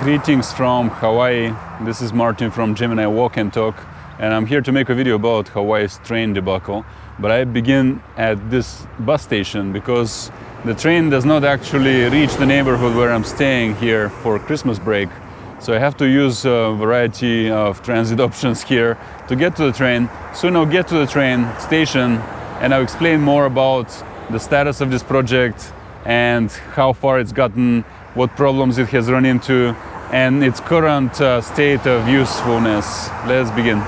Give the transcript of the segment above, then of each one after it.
Greetings from Hawaii. This is Martin from Gemini Walk and Talk, and I'm here to make a video about Hawaii's train debacle. But I begin at this bus station because the train does not actually reach the neighborhood where I'm staying here for Christmas break. So I have to use a variety of transit options here to get to the train. Soon I'll get to the train station and I'll explain more about the status of this project and how far it's gotten, what problems it has run into, and its current state of usefulness. Let's begin.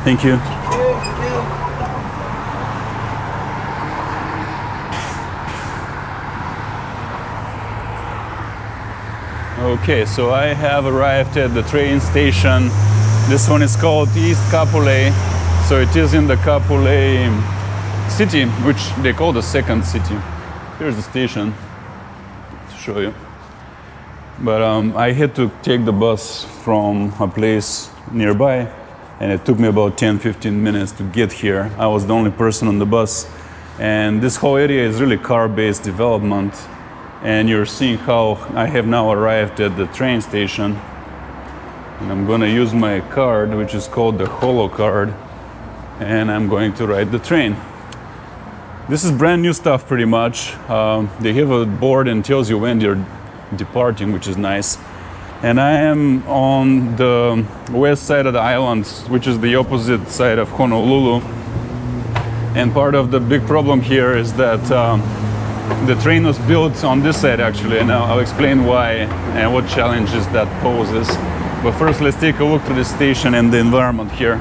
Thank you. Okay, so I have arrived at the train station. This one is called East Kapolei. So it is in the Kapolei city, which they call the second city. Here's the station to show you. But I had to take the bus from a place nearby, and it took me about 10-15 minutes to get here. I was the only person on the bus, and this whole area is really car-based development. And you're seeing how I have now arrived at the train station, and I'm going to use my card, which is called the Holo card, and I'm going to ride the train. This is brand new stuff pretty much. They have a board and tells you when you're departing, which is nice. And I am on the west side of the island, which is the opposite side of Honolulu. And part of the big problem here is that the train was built on this side actually, and I'll explain why and what challenges that poses. But first, let's take a look to the station and the environment here.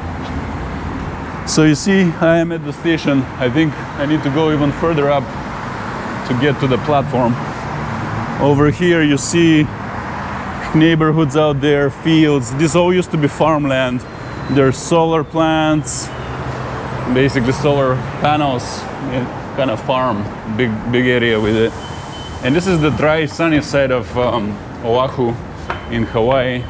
So you see, I am at the station. I think I need to go even further up to get to the platform. Over here you see neighborhoods out there, fields. This all used to be farmland. There's solar plants, basically solar panels, kind of farm, big area with it. And this is the dry, sunny side of Oahu in Hawaii.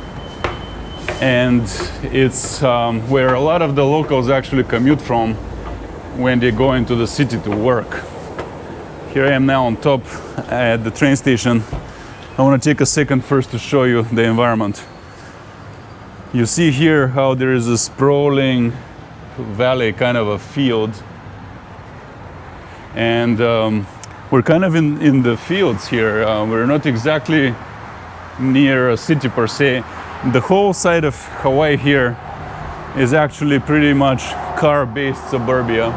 And it's where a lot of the locals actually commute from when they go into the city to work. Here I am now on top at the train station. I want to take a second first to show you the environment. You see here how there is a sprawling valley, kind of a field. And we're kind of in the fields here. We're not exactly near a city per se. The whole side of Hawaii here is actually pretty much car-based suburbia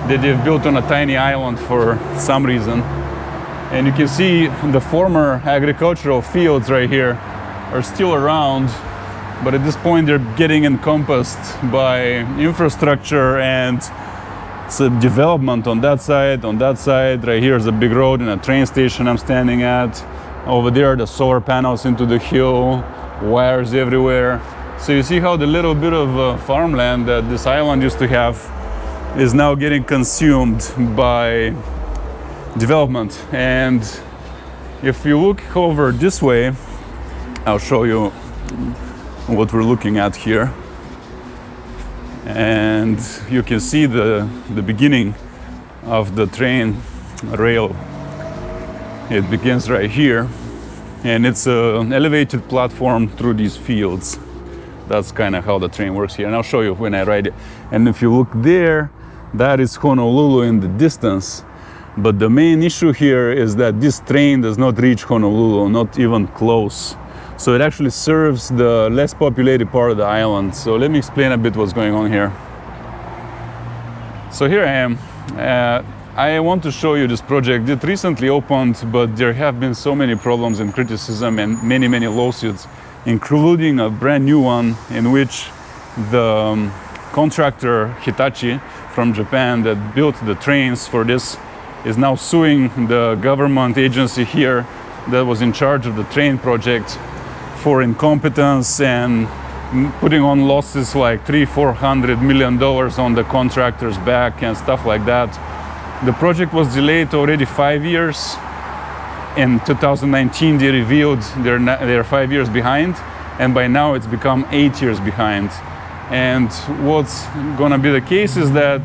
that they've built on a tiny island for some reason. And you can see the former agricultural fields right here are still around, but at this point they're getting encompassed by infrastructure and some development on that side. Right here is a big road and a train station I'm standing at. Over there, the solar panels into the hill, wires everywhere. So you see how the little bit of farmland that this island used to have is now getting consumed by development. And if you look over this way, I'll show you what we're looking at here. And you can see the beginning of the train rail. It begins right here, and it's an elevated platform through these fields. That's kind of how the train works here, and I'll show you when I ride it. And if you look there, that is Honolulu in the distance. But the main issue here is that this train does not reach Honolulu, not even close. So it actually serves the less populated part of the island. So let me explain a bit what's going on here. So here I am. I want to show you this project. It recently opened, but there have been so many problems and criticism and many lawsuits, including a brand new one in which the contractor Hitachi from Japan that built the trains for this is now suing the government agency here that was in charge of the train project for incompetence and putting on losses like $300-400 million on the contractor's back and stuff like that. The project was delayed already 5 years. In 2019 they revealed they're 5 years behind, and by now it's become 8 years behind. And what's gonna be the case is that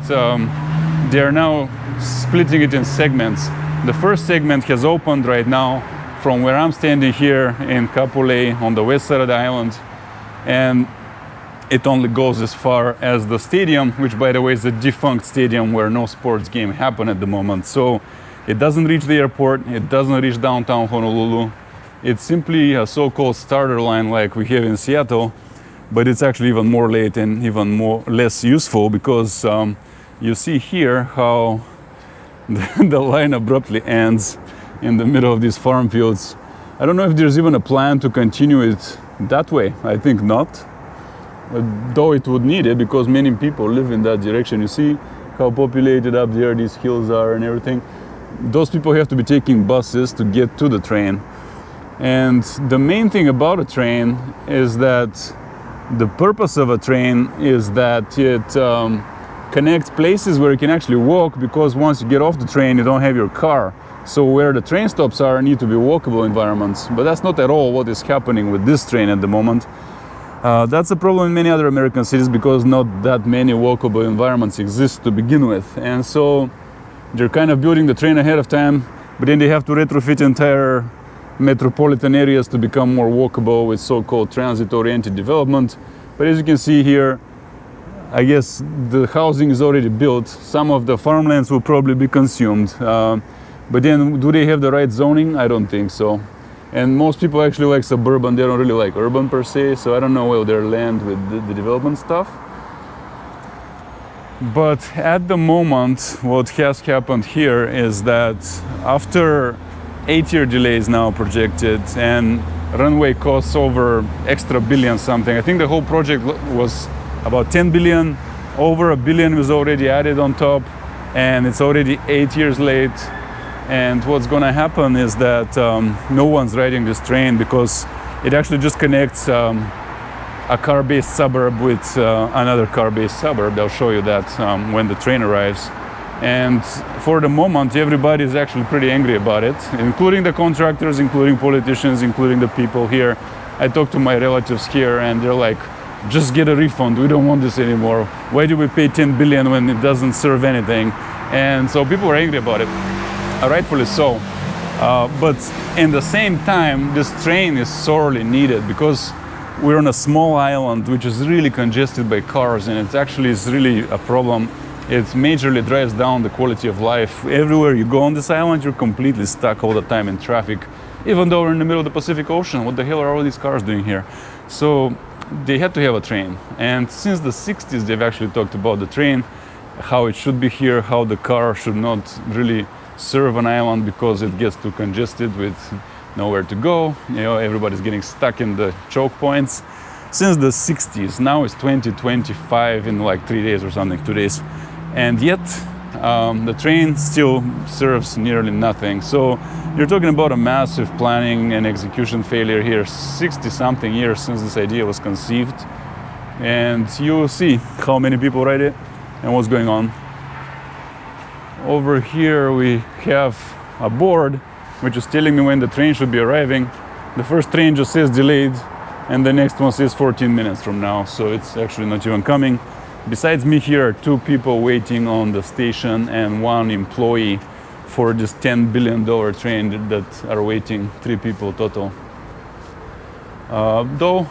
they're now splitting it in segments. The first segment has opened right now from where I'm standing here in Kapolei on the west side of the island, and it only goes as far as the stadium, which by the way is a defunct stadium where no sports game happen at the moment. So it doesn't reach the airport, it doesn't reach downtown Honolulu. It's simply a so-called starter line like we have in Seattle, but it's actually even more late and even less useful, because you see here how the line abruptly ends in the middle of these farm fields. I don't know if there's even a plan to continue it that way. I think not, though it would need it because many people live in that direction. You see how populated up there these hills are and everything. Those people have to be taking buses to get to the train. And the main thing about a train is that the purpose of a train is that it connects places where you can actually walk, because once you get off the train you don't have your car. So where the train stops are need to be walkable environments, but that's not at all what is happening with this train at the moment. That's a problem in many other American cities because not that many walkable environments exist to begin with. And so they're kind of building the train ahead of time, but then they have to retrofit entire metropolitan areas to become more walkable with so-called transit-oriented development. But as you can see here, I guess the housing is already built. Some of the farmlands will probably be consumed. But then, do they have the right zoning? I don't think so. And most people actually like suburban, they don't really like urban per se, so I don't know where their land with the development stuff. But at the moment, what has happened here is that after 8-year delays now projected, and runway costs over extra billion something, I think the whole project was about 10 billion, over $1 billion was already added on top, and it's already 8 years late. And what's gonna happen is that no one's riding this train because it actually just connects a car-based suburb with another car-based suburb. They'll show you that when the train arrives. And for the moment, everybody is actually pretty angry about it, including the contractors, including politicians, including the people here. I talked to my relatives here and they're like, just get a refund, we don't want this anymore. Why do we pay 10 billion when it doesn't serve anything? And so people are angry about it. Rightfully so, but in the same time this train is sorely needed because we're on a small island which is really congested by cars, and it actually is really a problem. It majorly drives down the quality of life. Everywhere you go on this island you're completely stuck all the time in traffic, even though we're in the middle of the Pacific Ocean. What the hell are all these cars doing here? So they had to have a train, and since the 60s they've actually talked about the train, how it should be here, how the car should not really serve an island because it gets too congested with nowhere to go. You know, everybody's getting stuck in the choke points. Since the 60s, now it's 2025 in like 3 days or something, 2 days. And yet the train still serves nearly nothing. So you're talking about a massive planning and execution failure here, 60 something years since this idea was conceived. And you'll see how many people ride it and what's going on. Over here we have a board which is telling me when the train should be arriving. The first train just says delayed, and the next one says 14 minutes from now, so it's actually not even coming. Besides me here are 2 people waiting on the station and 1 employee for this $10 billion train that are waiting, 3 people total. Though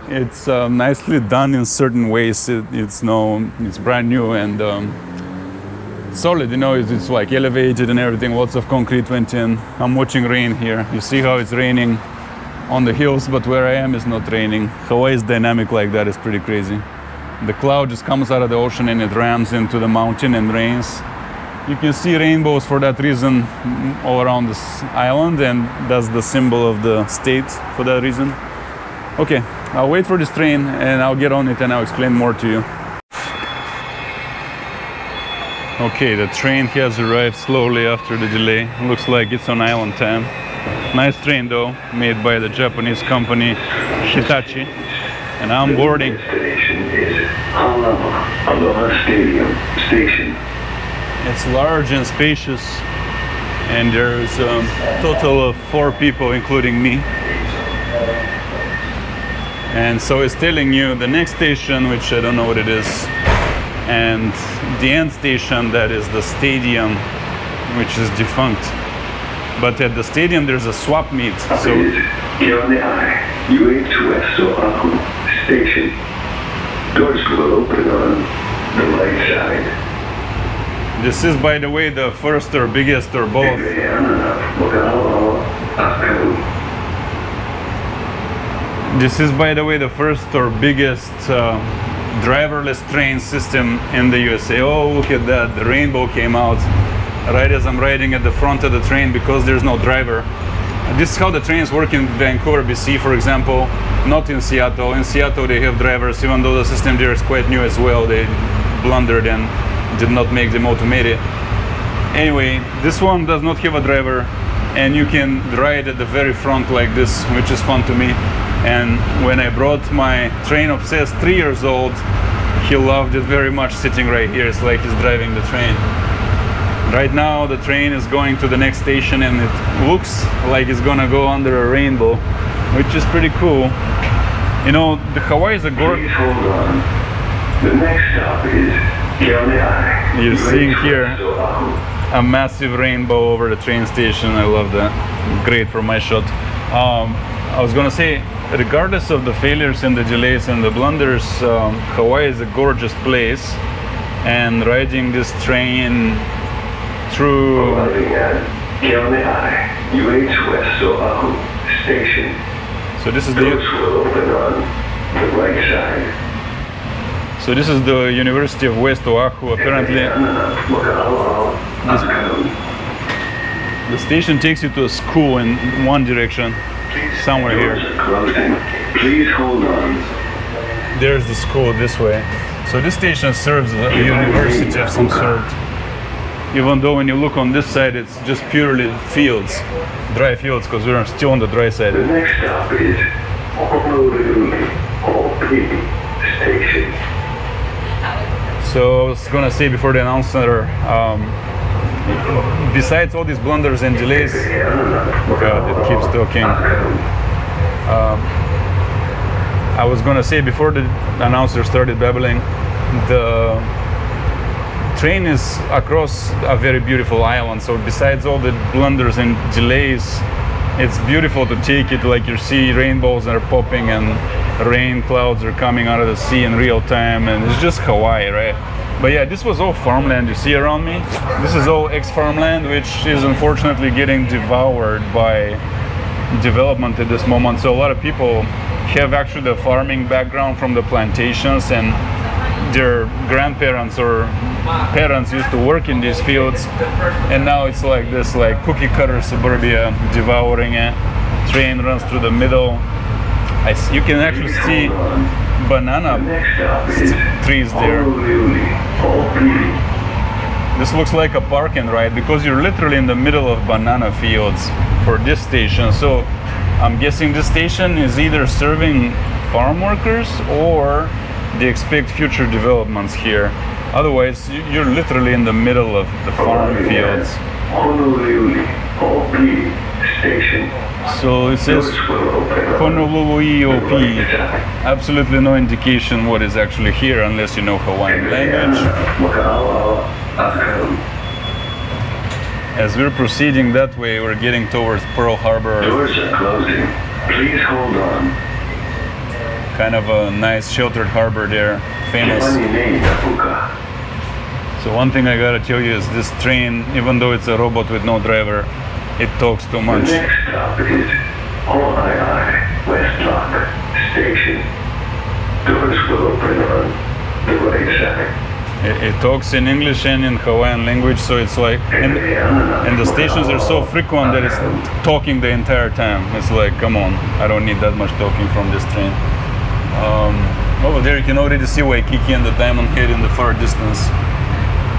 it's nicely done in certain ways. It's brand new and solid, you know, it's like elevated and everything. Lots of concrete went in. I'm watching rain here. You see how it's raining on the hills, but where I am is not raining. Hawaii is dynamic like that. It's pretty crazy. The cloud just comes out of the ocean and it rams into the mountain and rains. You can see rainbows for that reason all around this island, and that's the symbol of the state for that reason. Okay, I'll wait for this train and I'll get on it and I'll explain more to you. Okay, the train has arrived slowly after the delay. Looks like it's on Island 10. Nice train though, made by the Japanese company Hitachi. And I'm boarding. The destination is Aloha Stadium Station. It's large and spacious, and there's a total of 4 people, including me. And so it's telling you the next station, which I don't know what it is, and the end station, that is the stadium, which is defunct. But at the stadium there's a swap meet. So Gemini, UH Oahu Station. Doors will open on the right side. this is, by the way, the first or biggest or both. This is, by the way, the first or biggest driverless train system in the USA. Oh, look at that, the rainbow came out right as I'm riding at the front of the train because there's no driver. This is how the trains work in Vancouver, BC, for example, not in Seattle. In Seattle they have drivers, even though the system there is quite new as well. They blundered and did not make them automated. Anyway, this one does not have a driver, and you can ride at the very front like this, which is fun to me. And when I brought my train obsessed 3 years old, he loved it very much sitting right here. It's like he's driving the train. Right now the train is going to the next station, and it looks like it's gonna go under a rainbow, which is pretty cool. You know, the Hawaii is a gorgeous. Hold on. The next stop is Gemini. You're seeing here a massive rainbow over the train station. I love that. Great for my shot. I was gonna say, regardless of the failures and the delays and the blunders, Hawaii is a gorgeous place, and riding this train through Gemini, UH West Oahu Station. so this is Doors the will open on the right side. so this is the University of West Oahu. Apparently the station takes you to a school in one direction, somewhere here. Doors are closing. Please hold on. There's the school this way. So this station serves a university of some sort. Even though when you look on this side, it's just purely fields, dry fields, because we're still on the dry side. The next stop is Honolulu OP Station. So I was gonna say before the announcer, besides all these blunders and delays, God, it keeps talking. I was gonna say before the announcer started babbling, the train is across a very beautiful island. So besides all the blunders and delays, it's beautiful to take it. Like you see rainbows are popping and rain clouds are coming out of the sea in real time, and it's just Hawaii, right? But yeah, this was all farmland you see around me. This is all ex-farmland, which is unfortunately getting devoured by development at this moment. So a lot of people have actually the farming background from the plantations, and their grandparents or parents used to work in these fields, and now it's like this, like cookie cutter suburbia devouring it. Train runs through the middle. You can actually see banana trees there. This looks like a park and ride because you're literally in the middle of banana fields for this station. So I'm guessing this station is either serving farm workers or they expect future developments here. Otherwise, you're literally in the middle of the farm fields. Honolulu OP Station. So it says Honolulu OP. Absolutely no indication what is actually here unless you know Hawaiian language. As we're proceeding that way, we're getting towards Pearl Harbor. Doors are closing. Please hold on. Kind of a nice sheltered harbor there, famous. So one thing I gotta tell you is this train, even though it's a robot with no driver, it talks too much. The next stop is Hawaii West Lock Station. Doors will open on the right side. It talks in English and in Hawaiian language, so it's like, and the stations are so frequent that it's talking the entire time. It's like, come on, I don't need that much talking from this train. Over there you can already see Waikiki and the Diamond Head in the far distance.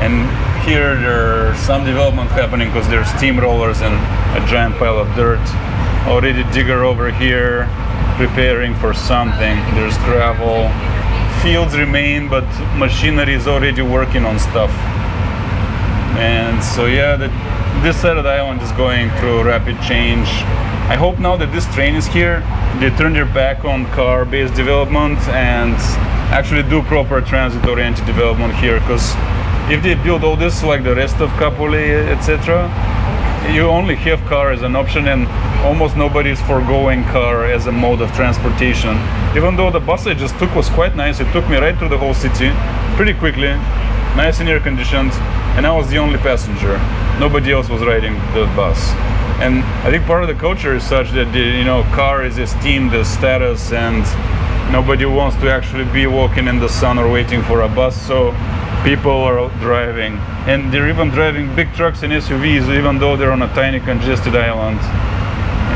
And here there's some development happening because there's steamrollers and a giant pile of dirt. Already digger over here, preparing for something. There's gravel. Fields remain, but machinery is already working on stuff. And so yeah, this side of the island is going through rapid change. I hope now that this train is here, they turn their back on car-based development and actually do proper transit-oriented development here, because if they build all this like the rest of Kapolei, etc., you only have car as an option, and almost nobody is foregoing car as a mode of transportation. Even though the bus I just took was quite nice, it took me right through the whole city pretty quickly, nice and air conditioned, and I was the only passenger. Nobody else was riding the bus. And I think part of the culture is such that the car is esteemed as status, and nobody wants to actually be walking in the sun or waiting for a bus. So people are driving, and they're even driving big trucks and SUVs, even though they're on a tiny congested island.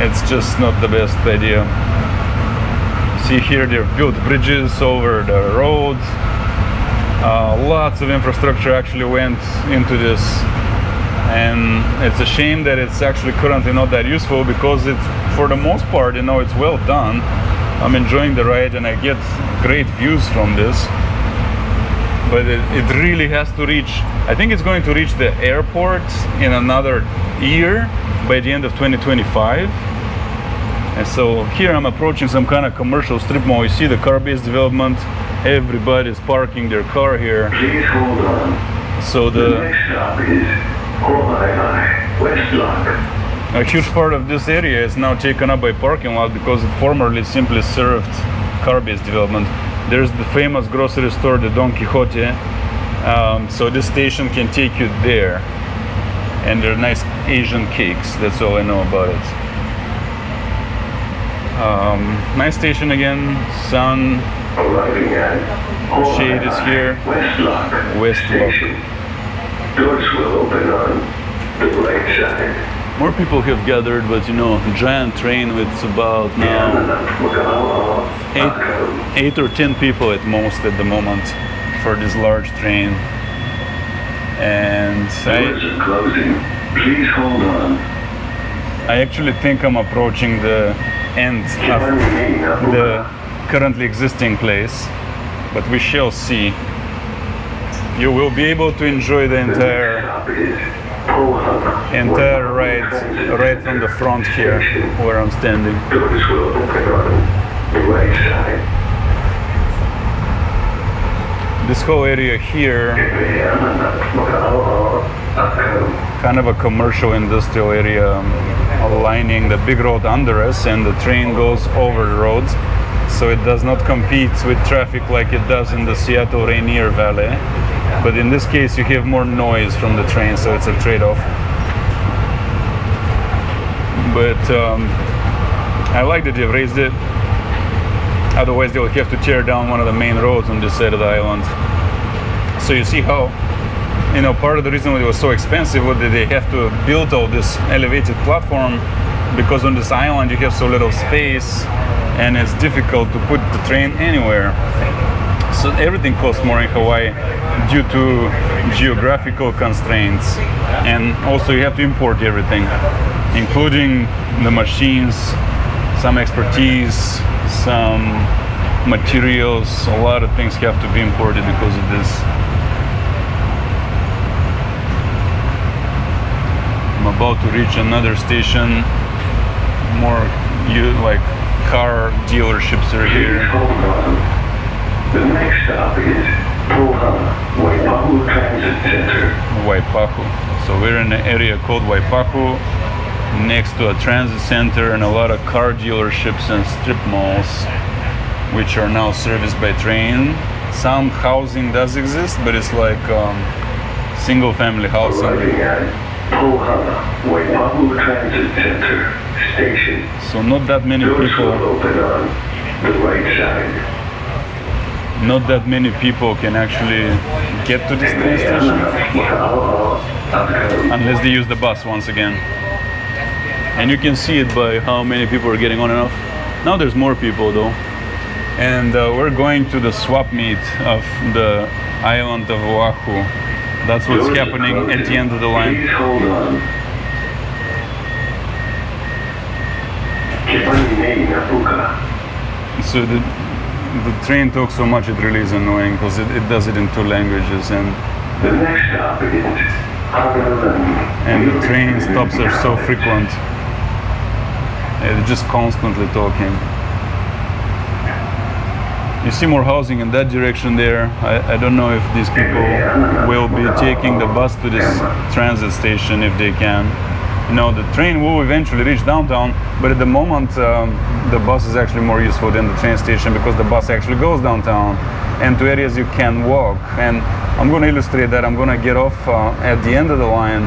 It's just not the best idea. See here, they've built bridges over the road. Lots of infrastructure actually went into this, and it's a shame that it's actually currently not that useful, because for the most part, it's well done. I'm enjoying the ride and I get great views from this. But it really has to reach, I think it's going to reach the airport in another year, by the end of 2025. And so here I'm approaching some kind of commercial strip mall. You see the car-based development, everybody's parking their car here. Please hold on. So The next stop is West Lock. a huge part of this area is now taken up by parking lot, because it formerly simply served car-based development. There's the famous grocery store, the Don Quixote. So this station can take you there. And there are nice Asian cakes. That's all I know about it. Nice station again. Sun. Arriving at Shade is here. West Lock. West Lock. Doors will open on the right side. More people have gathered, but giant train with about now 8 or 10 people at most at the moment for this large train. And Doors are closing. Please hold on. I actually think I'm approaching the end of the currently existing place, but we shall see. You will be able to enjoy the entire ride right from the front here, where I'm standing. Doors will open on the right side. This whole area here, kind of a commercial industrial area, lining the big road under us, and the train goes over the road, so it does not compete with traffic like it does in the Seattle Rainier Valley. But in this case, you have more noise from the train, so it's a trade-off. But I like that they've raised it. Otherwise, they'll have to tear down one of the main roads on this side of the island. So you see how, part of the reason why it was so expensive was that they have to build all this elevated platform, because on this island you have so little space, and it's difficult to put the train anywhere. So everything costs more in Hawaii due to geographical constraints, and also you have to import everything, including the machines, some expertise, some materials. A lot of things have to be imported because of this. I'm about to reach another station. More car dealerships are here. The next stop is Waipahu Transit Center. Waipahu. So we're in an area called Waipahu, next to a transit center and a lot of car dealerships and strip malls, which are now serviced by train. Some housing does exist, but it's like single-family housing. Arriving at Waipahu Transit Center Station. So not that many Doors people. will open on the right side. Not that many people can actually get to this train station unless they use the bus once again. And you can see it by how many people are getting on and off. Now there's more people though. And we're going to the swap meet of the island of Oahu. That's what's happening at the end of the line. Please hold on. So the train talks so much it really is annoying because it does it in 2 languages, and The next stop is the train stops are so frequent. They're just constantly talking. You see more housing in that direction there. I don't know if these people will be taking the bus to this transit station if they can. You know, the train will eventually reach downtown, but at the moment the bus is actually more useful than the train station because the bus actually goes downtown and to areas you can walk. And I'm going to illustrate that. I'm going to get off at the end of the line,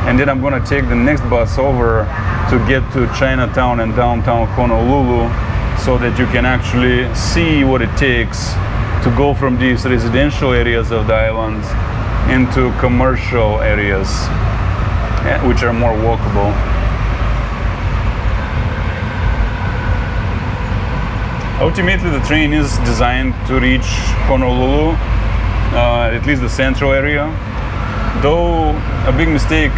and then I'm going to take the next bus over to get to Chinatown and downtown Honolulu, so that you can actually see what it takes to go from these residential areas of the island into commercial areas, which are more walkable. Ultimately, the train is designed to reach Honolulu, at least the central area. Though a big mistake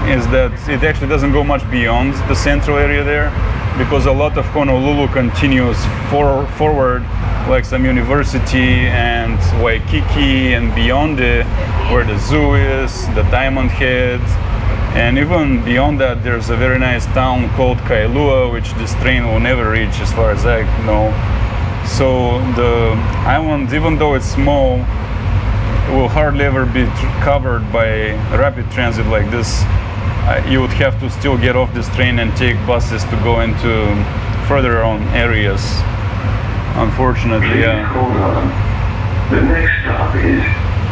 is that it actually doesn't go much beyond the central area there, because a lot of Honolulu continues forward, like some university and Waikiki and beyond it, where the zoo is, the Diamond Head, and even beyond that there's a very nice town called Kailua, which this train will never reach as far as I know. So the island, even though it's small, will hardly ever be covered by rapid transit like this. You would have to still get off this train and take buses to go into further on areas. Unfortunately, yeah. Hold on. The next stop is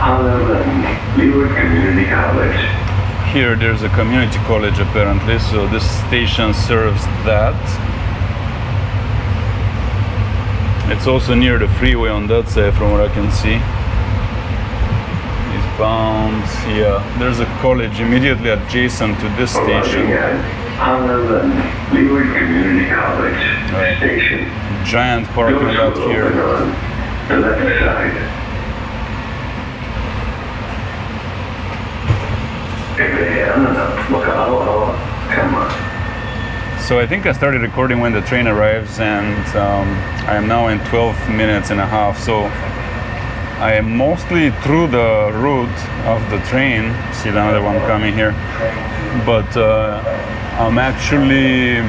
Honolulu Leeward Community College. Here there's a community college apparently, so this station serves that. It's also near the freeway on that side from what I can see. Bound, yeah, there's a college immediately adjacent to this station. Honolulu Leeward Community College station. Giant parking lot here. On the left side. Come on. So I think I started recording when the train arrives, and I am now in 12 minutes and a half. So I am mostly through the route of the train. See another one coming here. But I'm actually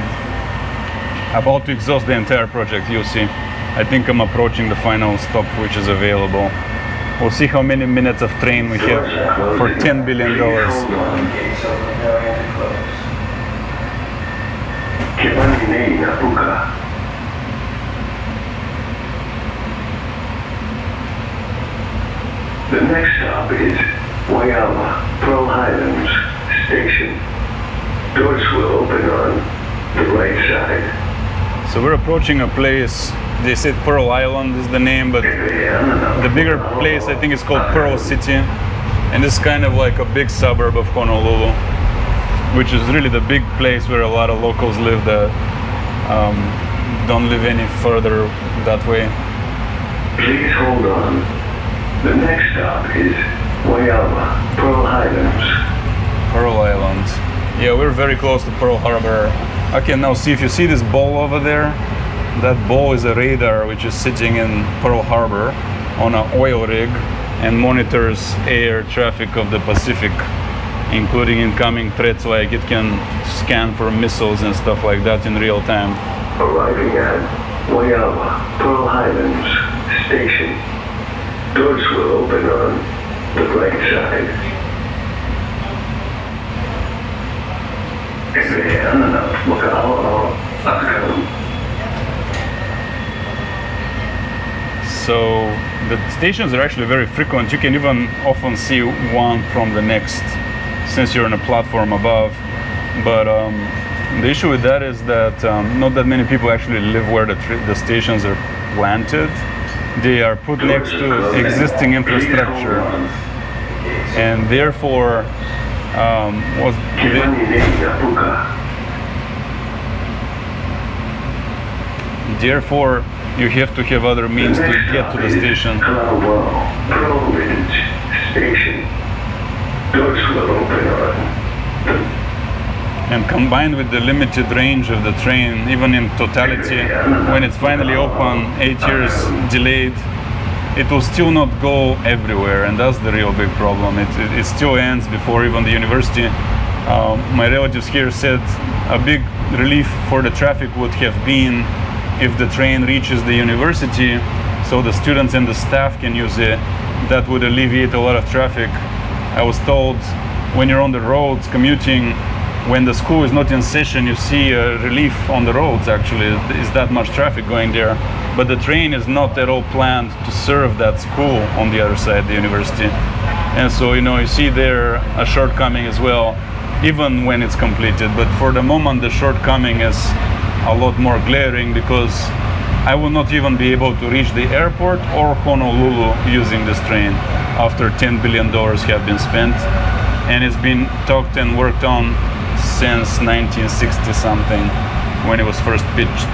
about to exhaust the entire project, you'll see. I think I'm approaching the final stop which is available. We'll see how many minutes of train we have for $10 billion. The next stop is Waiala Pearl Highlands Station. Doors will open on the right side. So we're approaching a place, they said Pearl Island is the name, but the bigger place I think is called Pearl City. And it's kind of like a big suburb of Honolulu, which is really the big place where a lot of locals live that don't live any further that way. Please hold on. The next stop is Waiala Pearl Highlands. Pearl Island. Yeah, we're very close to Pearl Harbor. I can now see, if you see this ball over there, that ball is a radar which is sitting in Pearl Harbor on an oil rig and monitors air traffic of the Pacific, including incoming threats, like it can scan for missiles and stuff like that in real time. Arriving at Waiala Pearl Highlands Station. Doors will open on the right side. So the stations are actually very frequent. You can even often see one from the next, since you're on a platform above. But the issue with that is that not that many people actually live where the stations are planted. They are put next to existing infrastructure, and therefore therefore you have to have other means to get to the station. Pearl Ridge Station. Doors will open on And combined with the limited range of the train, even in totality, when it's finally open, 8 years delayed, it will still not go everywhere, and that's the real big problem. It still ends before even the university. My relatives here said a big relief for the traffic would have been if the train reaches the university, so the students and the staff can use it. That would alleviate a lot of traffic. I was told when you're on the roads commuting, when the school is not in session, you see a relief on the roads. Actually, is that much traffic going there, but the train is not at all planned to serve that school on the other side, the university. And so, you see there a shortcoming as well, even when it's completed. But for the moment, the shortcoming is a lot more glaring, because I will not even be able to reach the airport or Honolulu using this train after $10 billion have been spent, and it's been talked and worked on since 1960 something, when it was first pitched.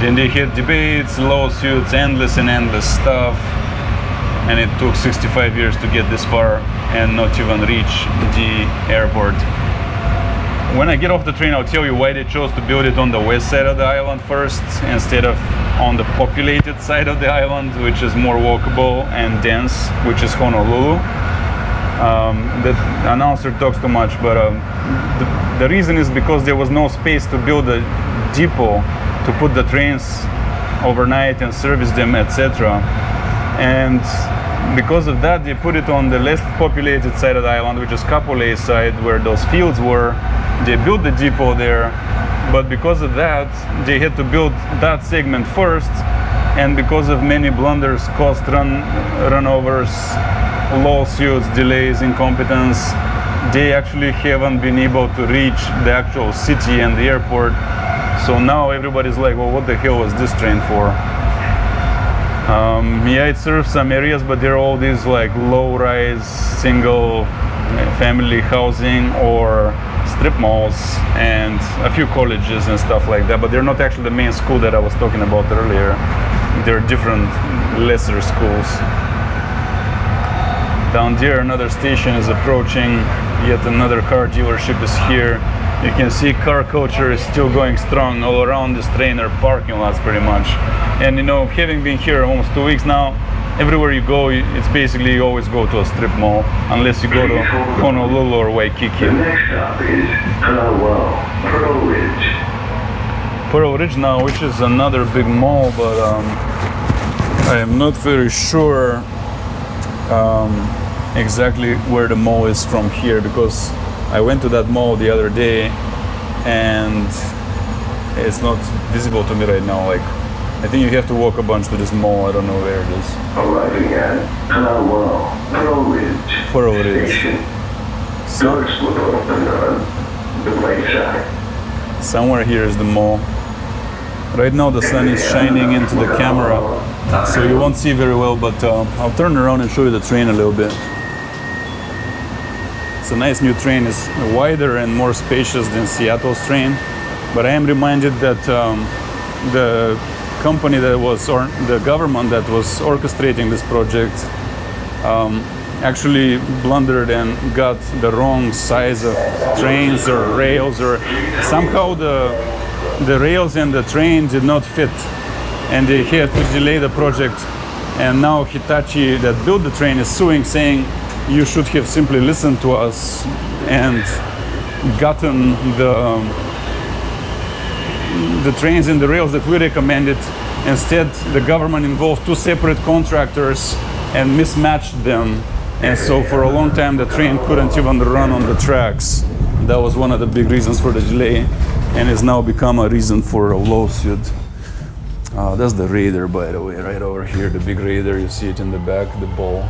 Then they had debates, lawsuits, endless and endless stuff, and it took 65 years to get this far and not even reach the airport. When I get off the train, I'll tell you why they chose to build it on the west side of the island first, instead of on the populated side of the island, which is more walkable and dense, which is Honolulu. The announcer talks too much, but the reason is because there was no space to build a depot to put the trains overnight and service them, etc. And because of that, they put it on the less populated side of the island, which is Kapolei side, where those fields were. They built the depot there, but because of that, they had to build that segment first, and because of many blunders, cost runovers, lawsuits, delays, incompetence, they actually haven't been able to reach the actual city and the airport. So now everybody's like, well, what the hell was this train for? Yeah, it serves some areas, but they're all these like low-rise, single family housing or strip malls and a few colleges and stuff like that, but they're not actually the main school that I was talking about earlier. They're different, lesser schools. Down there, another station is approaching. Yet another car dealership is here. You can see car culture is still going strong all around this train or parking lots pretty much. And having been here almost 2 weeks now, everywhere you go, it's basically you always go to a strip mall, unless you go to Honolulu or Waikiki. The next stop is Pearl Ridge. Pearl Ridge now, which is another big mall, but I am not very sure exactly where the mall is from here, because I went to that mall the other day and it's not visible to me right now. Like, I think you have to walk a bunch to this mall. I don't know where it is. Arriving at Pearl Ridge. Pearl Ridge. Station. Doors will open on the right side. Somewhere here is the mall. Right now the sun is shining into the camera, so you won't see very well, but I'll turn around and show you the train a little bit. It's a nice new train. It's wider and more spacious than Seattle's train, but I am reminded that the company that was, or the government that was orchestrating this project actually blundered and got the wrong size of trains or rails, or somehow the rails and the train did not fit, and they had to delay the project. And now Hitachi, that built the train, is suing, saying you should have simply listened to us and gotten the trains and the rails that we recommended. Instead, the government involved two separate contractors and mismatched them, and so for a long time the train couldn't even run on the tracks. That was one of the big reasons for the delay, and has now become a reason for a lawsuit. That's the Raider, by the way, right over here, the big Raider. You see it in the back, the ball.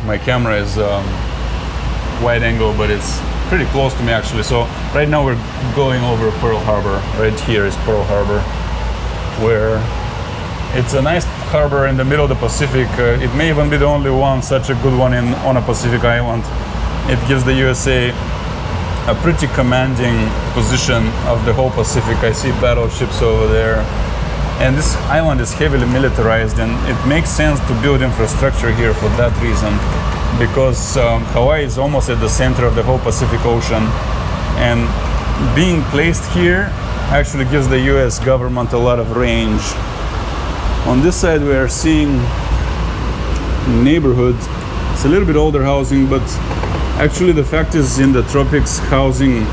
My camera is wide angle, but it's pretty close to me actually. So right now we're going over Pearl Harbor. Right here is Pearl Harbor, where it's a nice harbor in the middle of the Pacific. It may even be the only one, such a good one on a Pacific island. It gives the USA a pretty commanding position of the whole Pacific. I see battleships over there. And this island is heavily militarized, and it makes sense to build infrastructure here for that reason. because Hawaii is almost at the center of the whole Pacific Ocean, and being placed here actually gives the US government a lot of range. On this side we are seeing neighborhood. It's a little bit older housing, but actually the fact is in the tropics housing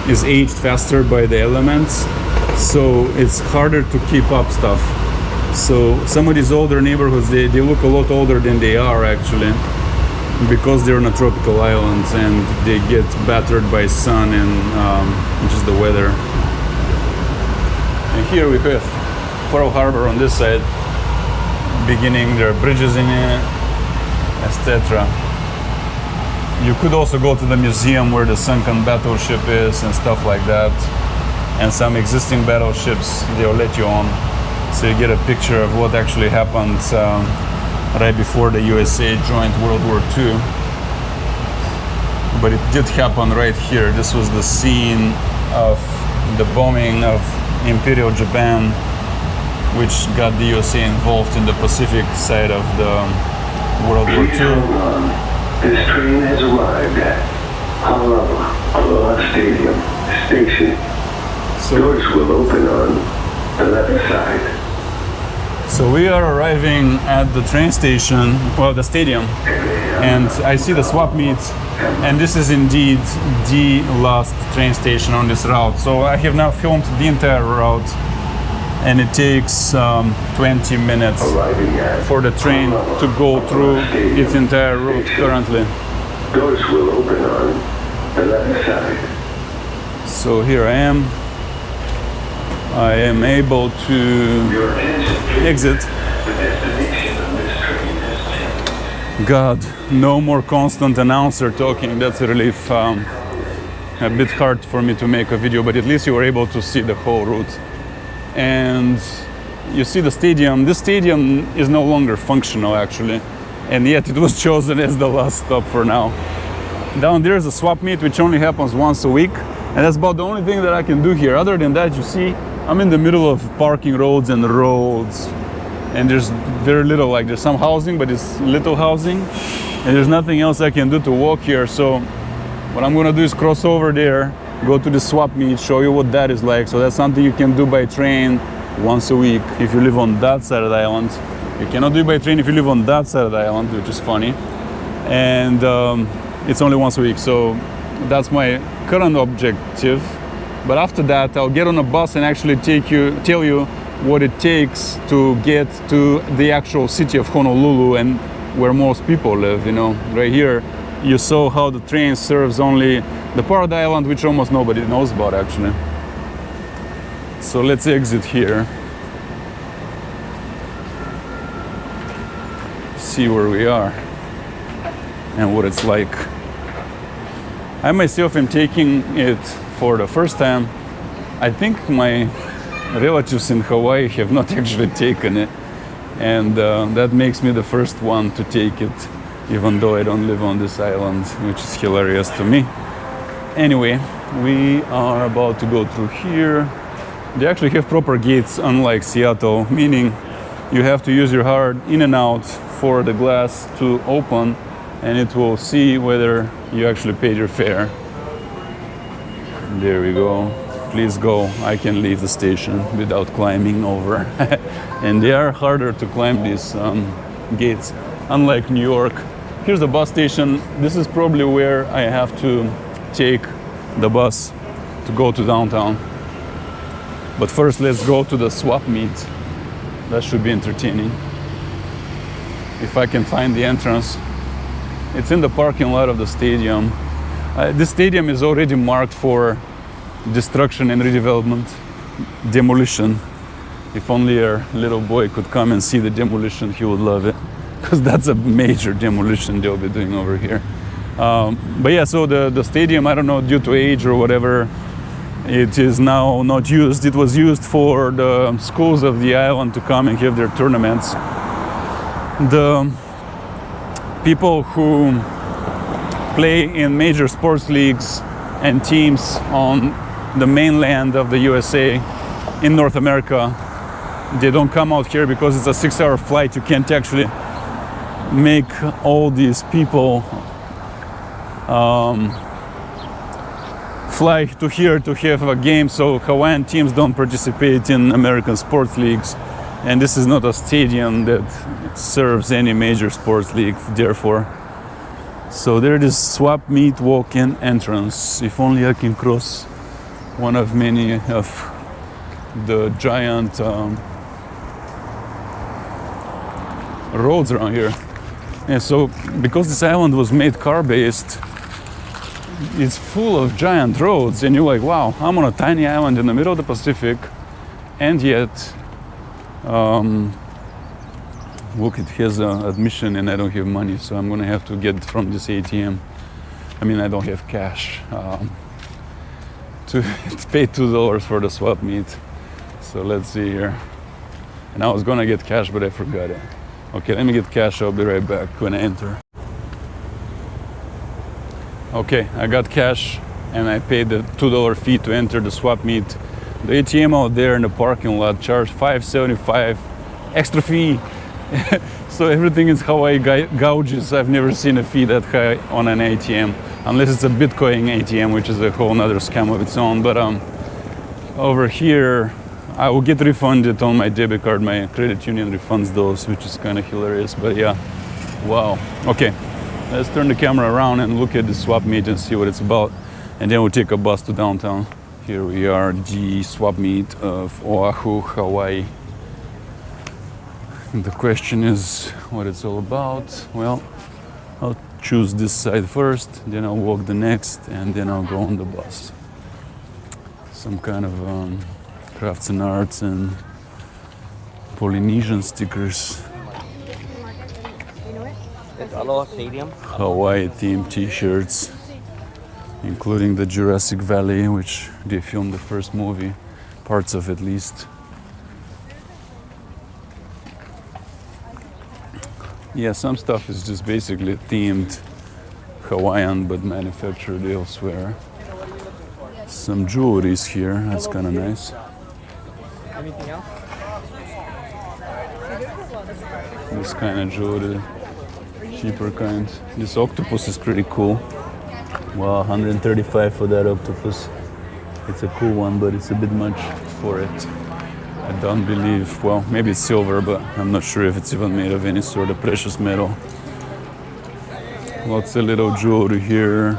is aged faster by the elements, so it's harder to keep up stuff. So some of these older neighborhoods, they look a lot older than they are actually, because they're on a tropical island and they get battered by sun and just the weather. And here we have Pearl Harbor on this side, beginning, there are bridges in it, etc. You could also go to the museum where the sunken battleship is and stuff like that, and some existing battleships they'll let you on, so you get a picture of what actually happened right before the USA joined World War II. But it did happen right here. This was the scene of the bombing of Imperial Japan, which got the USA involved in the Pacific side of the World War II. This train has arrived at Aloha Stadium Station. Doors will open on the left side. So we are arriving at the train station, well, the stadium, and I see the swap meet, and this is indeed the last train station on this route. So I have now filmed the entire route, and it takes 20 minutes for the train to go through its entire route currently. Doors will open on the left side. So here I am. I am able to exit. God, no more constant announcer talking. That's a relief. A bit hard for me to make a video, but at least you were able to see the whole route. And you see the stadium. This stadium is no longer functional actually, and yet it was chosen as the last stop for now. Down there is a swap meet which only happens once a week, and that's about the only thing that I can do here. Other than that, you see, I'm in the middle of parking roads and roads, and there's very little, like there's some housing, but it's little housing, and there's nothing else I can do to walk here. So what I'm gonna do is cross over there, go to the swap meet, show you what that is like. So that's something you can do by train once a week if you live on that side of the island. You cannot do it by train if you live on that side of the island, which is funny. And it's only once a week, so that's my current objective. But after that, I'll get on a bus and actually tell you what it takes to get to the actual city of Honolulu and where most people live. You know, right here, you saw how the train serves only the part of the island which almost nobody knows about actually. So let's exit here. See where we are and what it's like. I myself am taking it for the first time. I think my relatives in Hawaii have not actually taken it, and that makes me the first one to take it, even though I don't live on this island, which is hilarious to me. Anyway, we are about to go through here. They actually have proper gates, unlike Seattle, meaning you have to use your heart in and out for the glass to open, and it will see whether you actually paid your fare. There we go. Please go. I can leave the station without climbing over. And they are harder to climb, these gates, unlike New York. Here's the bus station. This is probably where I have to take the bus to go to downtown. But first, let's go to the swap meet. That should be entertaining. If I can find the entrance. It's in the parking lot of the stadium. This stadium is already marked for destruction and redevelopment, demolition. If only our little boy could come and see the demolition, he would love it, because that's a major demolition they'll be doing over here. But yeah, so the stadium, I don't know, due to age or whatever, it is now not used. It was used for the schools of the island to come and have their tournaments. The people who play in major sports leagues and teams on the mainland of the USA in North America, they don't come out here because it's a 6-hour flight. You can't actually make all these people fly to here to have a game, so Hawaiian teams don't participate in American sports leagues, and this is not a stadium that serves any major sports league, therefore. So there it is, swap meet walk-in entrance. If only I can cross one of many of the giant roads around here. And so because this island was made car-based, it's full of giant roads, and you're like, wow, I'm on a tiny island in the middle of the Pacific, and yet look, it has an admission and I don't have money, so I'm gonna have to get it from this ATM. I mean, I don't have cash to pay $2 for the swap meet. So let's see here. And I was gonna get cash, but I forgot it. Okay, let me get cash, I'll be right back when I enter. Okay, I got cash and I paid the $2 fee to enter the swap meet. The ATM out there in the parking lot charged $5.75 extra fee. So everything is Hawaii gouges. I've never seen a fee that high on an ATM, unless it's a Bitcoin ATM, which is a whole nother scam of its own. But over here, I will get refunded on my debit card. My credit union refunds those, which is kind of hilarious. But yeah, wow. Okay. Let's turn the camera around and look at the swap meet and see what it's about. And then we'll take a bus to downtown. Here we are, the swap meet of Oahu, Hawaii. And the question is what it's all about. Well, I'll choose this side first, then I'll walk the next, and then I'll go on the bus. Some kind of crafts and arts and Polynesian stickers. Hawaii themed t-shirts, including the Jurassic Valley, which they filmed the first movie, parts of at least. Yeah, some stuff is just basically themed Hawaiian but manufactured elsewhere. Some jewelry is here, that's kind of nice. Anything else? This kind of jewelry, cheaper kind. This octopus is pretty cool. Wow, $135 for that octopus. It's a cool one, but it's a bit much for it. I don't believe, well, maybe it's silver, but I'm not sure if it's even made of any sort of precious metal. Lots of little jewelry here.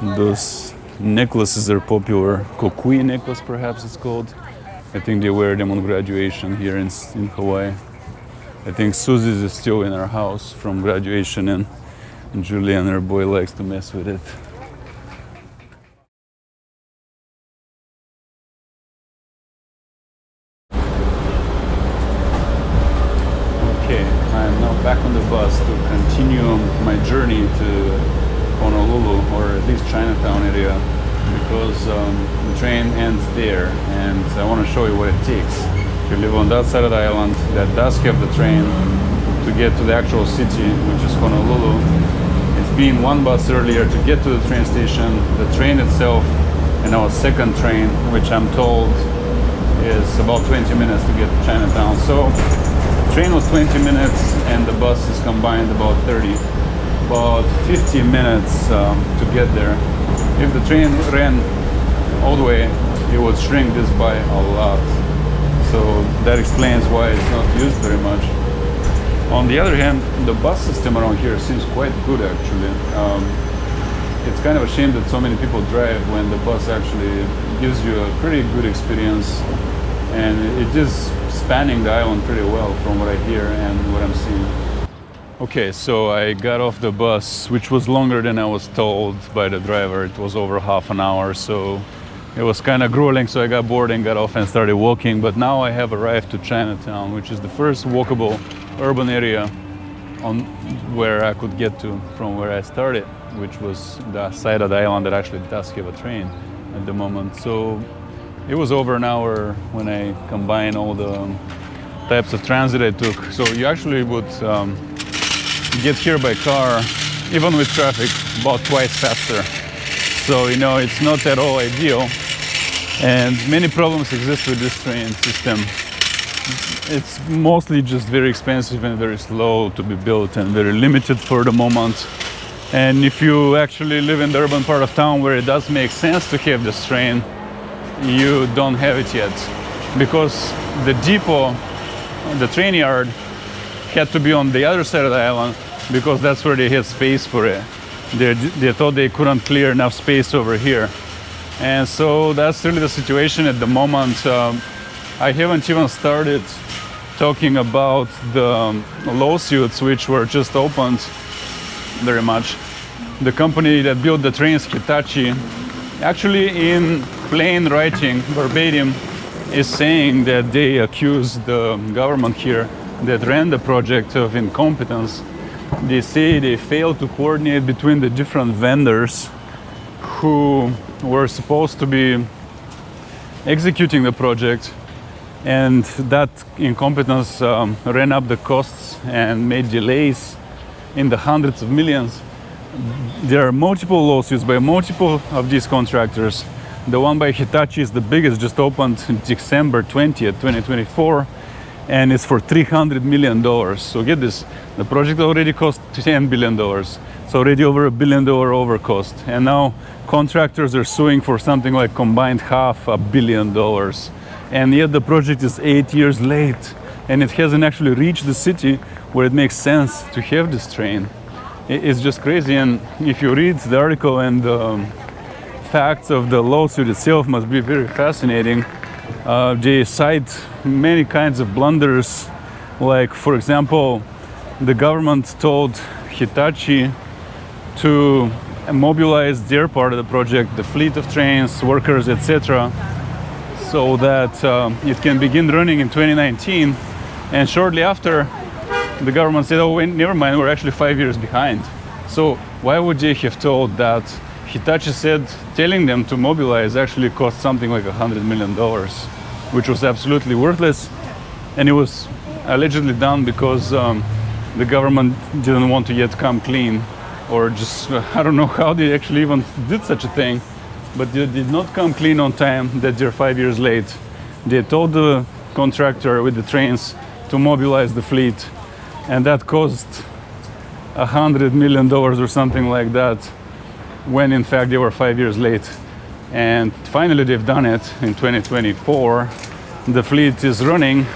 Those necklaces are popular. Kokui necklace, perhaps it's called. I think they wear them on graduation here in Hawaii. I think Susie's is still in our house from graduation, and Julian, her boy, likes to mess with it. Okay, I'm now back on the bus to continue my journey to Honolulu, or at least Chinatown area, because the train ends there, and I want to show you what it takes. If you live on that side of the island that does have the train to get to the actual city, which is Honolulu, it's been one bus earlier to get to the train station, the train itself, and our second train, which I'm told is about 20 minutes to get to Chinatown. So the train was 20 minutes and the bus is combined about 30. About 50 minutes to get there. If the train ran all the way, it would shrink this by a lot. So that explains why it's not used very much. On the other hand, the bus system around here seems quite good actually. It's kind of a shame that so many people drive when the bus actually gives you a pretty good experience, and it is spanning the island pretty well from what I hear and what I'm seeing. Okay, so I got off the bus, which was longer than I was told by the driver. It was over half an hour, so it was kind of grueling, so I got bored and got off and started walking. But now I have arrived to Chinatown, which is the first walkable urban area on where I could get to from where I started, which was the side of the island that actually does have a train at the moment. So it was over an hour when I combined all the types of transit I took. So you actually would get here by car, even with traffic, about twice faster. So, you know, it's not at all ideal. And many problems exist with this train system. it's mostly just very expensive and very slow to be built and very limited for the moment. And if you actually live in the urban part of town where it does make sense to have this train, you don't have it yet, because the depot, the train yard, had to be on the other side of the island, because that's where they had space for it. They thought they couldn't clear enough space over here. And so that's really the situation at the moment. I haven't even started talking about the lawsuits which were just opened very much. The company that built the trains, Hitachi, actually in plain writing, verbatim, is saying that they accuse the government here that ran the project of incompetence. They say they failed to coordinate between the different vendors who were supposed to be executing the project, and that incompetence ran up the costs and made delays in the hundreds of millions. There are multiple lawsuits by multiple of these contractors. The one by Hitachi is the biggest, just opened December 20th, 2024, and it's for $300 million. So get this, the project already cost $10 billion. It's already over $1 billion over cost. And now contractors are suing for something like combined $500 million. And yet the project is 8 years late, and it hasn't actually reached the city where it makes sense to have this train. It's just crazy. And if you read the article, and the facts of the lawsuit itself must be very fascinating. They cite many kinds of blunders, like, for example, the government told Hitachi to mobilize their part of the project, the fleet of trains, workers, etc., so that it can begin running in 2019. And shortly after, the government said, oh, wait, never mind, we're actually 5 years behind. So why would they have told that? Hitachi said telling them to mobilize actually cost something like $100 million, which was absolutely worthless. And it was allegedly done because the government didn't want to yet come clean, or just, I don't know how they actually even did such a thing, but they did not come clean on time, that they're 5 years late. They told the contractor with the trains to mobilize the fleet, and that cost $100 million or something like that, when in fact they were 5 years late. And finally they've done it in 2024. The fleet is running,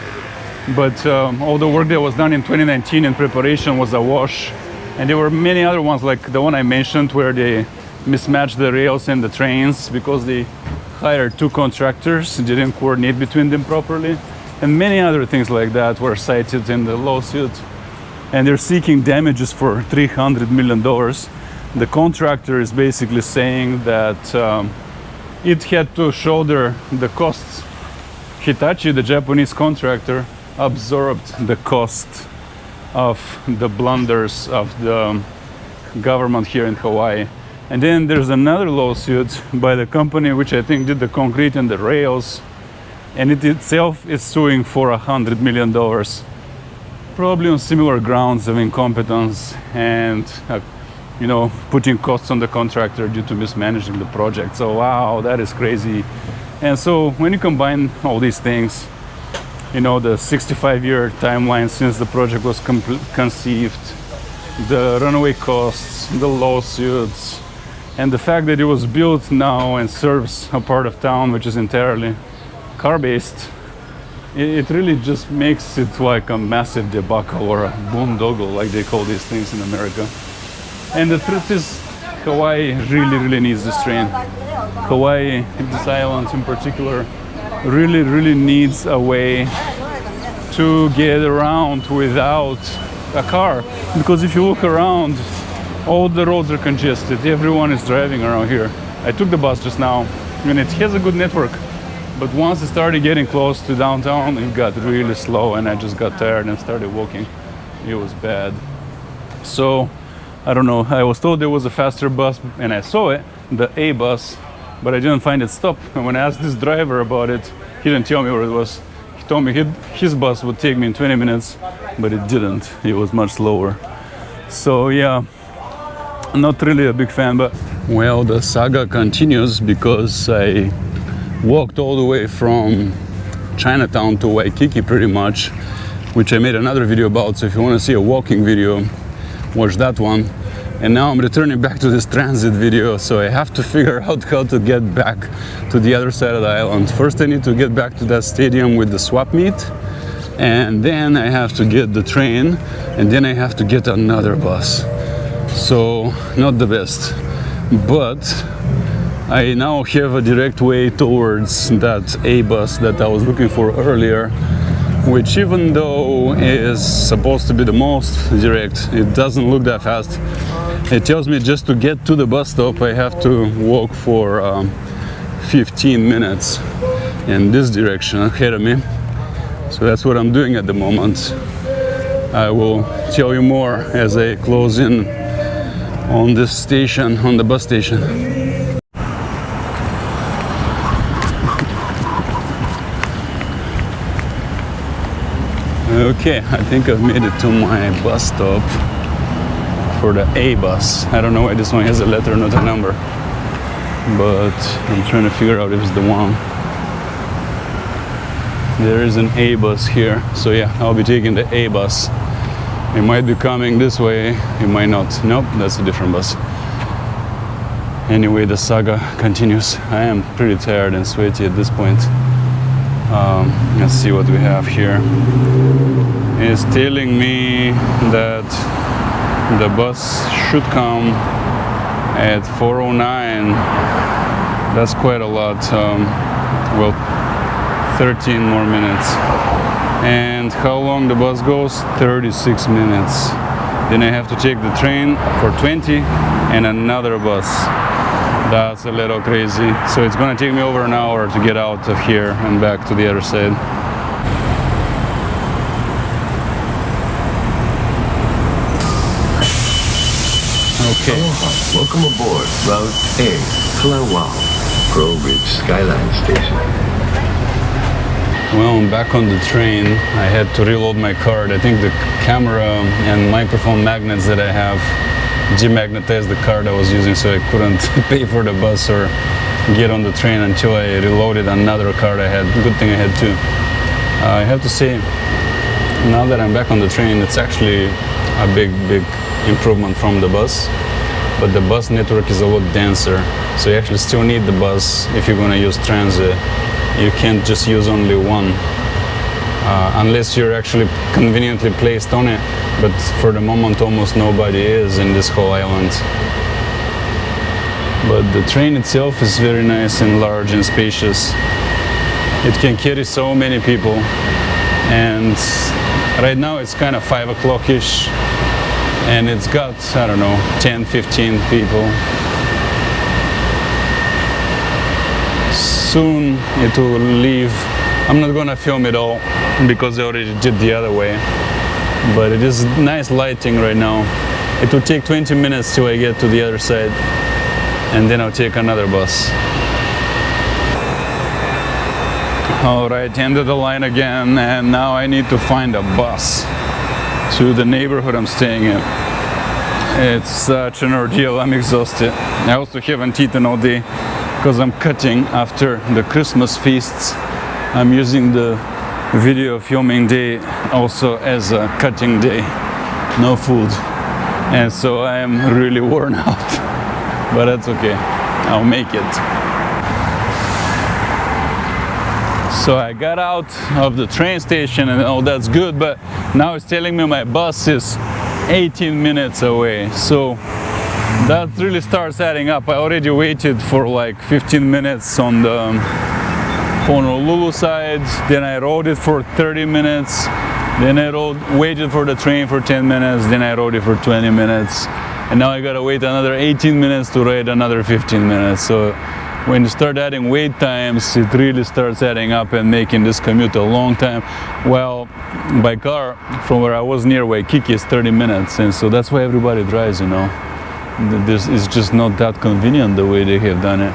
but all the work that was done in 2019 in preparation was a wash. And there were many other ones, like the one I mentioned, where they mismatched the rails and the trains because they hired two contractors, didn't coordinate between them properly, and many other things like that were cited in the lawsuit. And they're seeking damages for $300 million. The contractor is basically saying that it had to shoulder the costs. Hitachi, the Japanese contractor, absorbed the cost of the blunders of the government here in Hawaii. And then there's another lawsuit by the company which I think did the concrete and the rails, and it itself is suing for $100 million, probably on similar grounds of incompetence and putting costs on the contractor due to mismanaging the project. So wow, that is crazy. And so when you combine all these things, the 65-year timeline since the project was conceived, the runaway costs, the lawsuits, and the fact that it was built now and serves a part of town which is entirely car-based, it really just makes it like a massive debacle, or a boondoggle, like they call these things in America. And the truth is, Hawaii really needs this train. Hawaii, this island in particular, really needs a way to get around without a car. Because if you look around, all the roads are congested. Everyone is driving around here. I took the bus just now, and it has a good network. But once it started getting close to downtown, it got really slow, and I just got tired and started walking. It was bad. So, I don't know, I was told there was a faster bus, and I saw it, the A bus, but I didn't find it stop. And when I asked this driver about it, he didn't tell me where it was. He told me his bus would take me in 20 minutes, but it didn't. It was much slower. So yeah, not really a big fan, but well, the saga continues because I walked all the way from Chinatown to Waikiki pretty much, which I made another video about. So if you want to see a walking video, watch that one. And now I'm returning back to this transit video, so I have to figure out how to get back to the other side of the island. First I need to get back to that stadium with the swap meet, and then I have to get the train, and then I have to get another bus. So not the best, but I now have a direct way towards that A bus that I was looking for earlier, which even though is supposed to be the most direct, it doesn't look that fast. It tells me just to get to the bus stop I have to walk for 15 minutes in this direction ahead of me. So that's what I'm doing at the moment. I will tell you more as I close in on this station, on the bus station. Okay, I think I've made it to my bus stop for the A bus. I don't know why this one has a letter, not a number, but I'm trying to figure out if it's the one. There is an A bus here, so yeah, I'll be taking the A bus. It might be coming this way, it might not. Nope, that's a different bus. Anyway, the saga continues. I am pretty tired and sweaty at this point. Let's see what we have here. It's telling me that the bus should come at 4:09. That's quite a lot. Well, 13 more minutes. And how long the bus goes? 36 minutes. Then I have to take the train for 20 and another bus. That's a little crazy. So it's gonna take me over an hour to get out of here and back to the other side. Okay. Aloha. Welcome aboard Route A, Kalawao, Pearl Ridge Skyline Station. Well, I'm back on the train. I had to reload my card. I think the camera and microphone magnets that I have demagnetized the card I was using, so I couldn't pay for the bus or get on the train until I reloaded another card I had. Good thing I had two. I have to say, now that I'm back on the train, it's actually a big improvement from the bus, but the bus network is a lot denser, so you actually still need the bus if you're going to use transit. You can't just use only one unless you're actually conveniently placed on it, but for the moment almost nobody is in this whole island. But the train itself is very nice and large and spacious. It can carry so many people, and right now it's kind of 5 o'clock-ish, and it's got, I don't know, 10-15 people. Soon it will leave. I'm not gonna film it all because I already did the other way, but it is nice lighting right now. It will take 20 minutes till I get to the other side, and then I'll take another bus. Alright, end of the line again, and now I need to find a bus to the neighborhood I'm staying in. It's such an ordeal, I'm exhausted. I also haven't eaten all day because I'm cutting after the Christmas feasts. I'm using the video filming day also as a cutting day. No food. And so I am really worn out. But that's okay. I'll make it. So I got out of the train station and all that's good, but now it's telling me my bus is 18 minutes away. So that really starts adding up. I already waited for like 15 minutes on the Honolulu side, then I rode it for 30 minutes, then I waited for the train for 10 minutes, then I rode it for 20 minutes, and now I gotta wait another 18 minutes to ride another 15 minutes. So when you start adding wait times, it really starts adding up and making this commute a long time. Well, by car from where I was near Waikiki is 30 minutes, and so that's why everybody drives, you know. It's just not that convenient the way they have done it.